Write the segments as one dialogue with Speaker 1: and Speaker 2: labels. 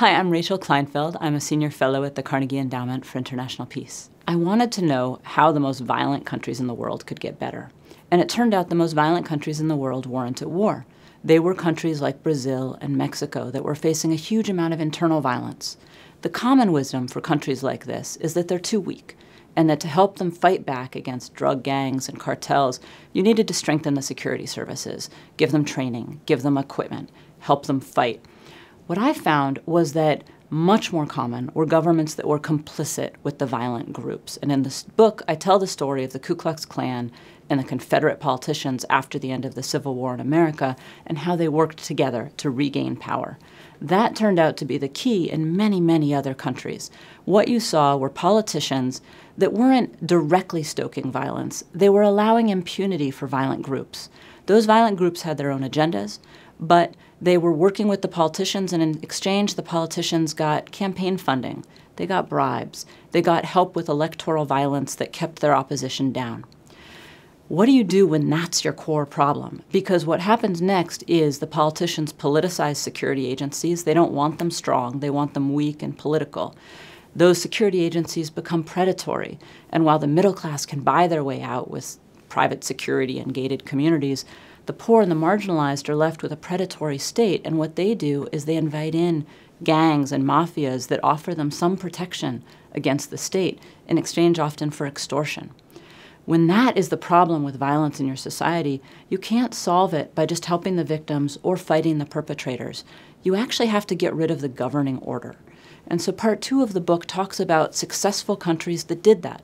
Speaker 1: Hi, I'm Rachel Kleinfeld. I'm a senior fellow at the Carnegie Endowment for International Peace. I wanted to know how the most violent countries in the world could get better. And it turned out the most violent countries in the world weren't at war. They were countries like Brazil and Mexico that were facing a huge amount of internal violence. The common wisdom for countries like this is that they're too weak, and that to help them fight back against drug gangs and cartels, you needed to strengthen the security services, give them training, give them equipment, help them fight. What I found was that much more common were governments that were complicit with the violent groups. And in this book, I tell the story of the Ku Klux Klan and the Confederate politicians after the end of the Civil War in America and how they worked together to regain power. That turned out to be the key in many, many other countries. What you saw were politicians that weren't directly stoking violence. They were allowing impunity for violent groups. Those violent groups had their own agendas, but they were working with the politicians, and in exchange, the politicians got campaign funding. They got bribes. They got help with electoral violence that kept their opposition down. What do you do when that's your core problem? Because what happens next is the politicians politicize security agencies. They don't want them strong. They want them weak and political. Those security agencies become predatory. And while the middle class can buy their way out with private security and gated communities, the poor and the marginalized are left with a predatory state, and what they do is they invite in gangs and mafias that offer them some protection against the state, in exchange often for extortion. When that is the problem with violence in your society, you can't solve it by just helping the victims or fighting the perpetrators. You actually have to get rid of the governing order. And so part 2 of the book talks about successful countries that did that.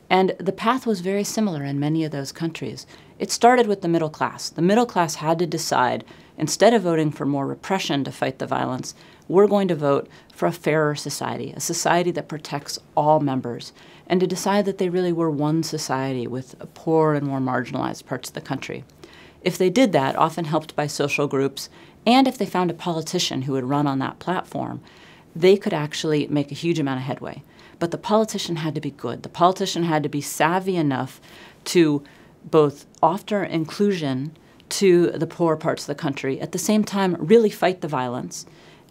Speaker 1: And the path was very similar in many of those countries. It started with the middle class. The middle class had to decide, instead of voting for more repression to fight the violence, we're going to vote for a fairer society, a society that protects all members, and to decide that they really were one society with poor and more marginalized parts of the country. If they did that, often helped by social groups, and if they found a politician who would run on that platform, they could actually make a huge amount of headway. But the politician had to be good. The politician had to be savvy enough to both offer inclusion to the poor parts of the country, at the same time really fight the violence,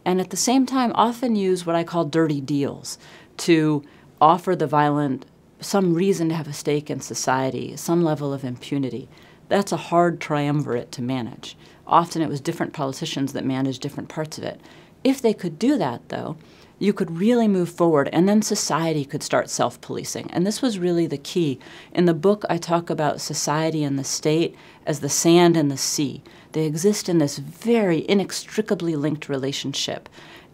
Speaker 1: and at the same time often use what I call dirty deals to offer the violent some reason to have a stake in society, some level of impunity. That's a hard triumvirate to manage. Often it was different politicians that managed different parts of it. If they could do that, though, you could really move forward, and then society could start self-policing. And this was really the key. In the book, I talk about society and the state as the sand and the sea. They exist in this very inextricably linked relationship.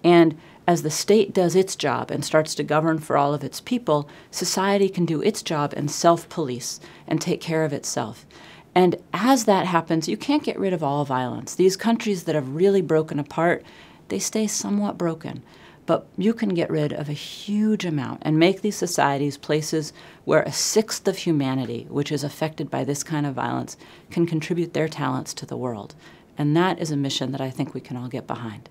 Speaker 1: And as the state does its job and starts to govern for all of its people, society can do its job and self-police and take care of itself. And as that happens, you can't get rid of all violence. These countries that have really broken apart, they stay somewhat broken. But you can get rid of a huge amount and make these societies places where 1/6 of humanity, which is affected by this kind of violence, can contribute their talents to the world. And that is a mission that I think we can all get behind.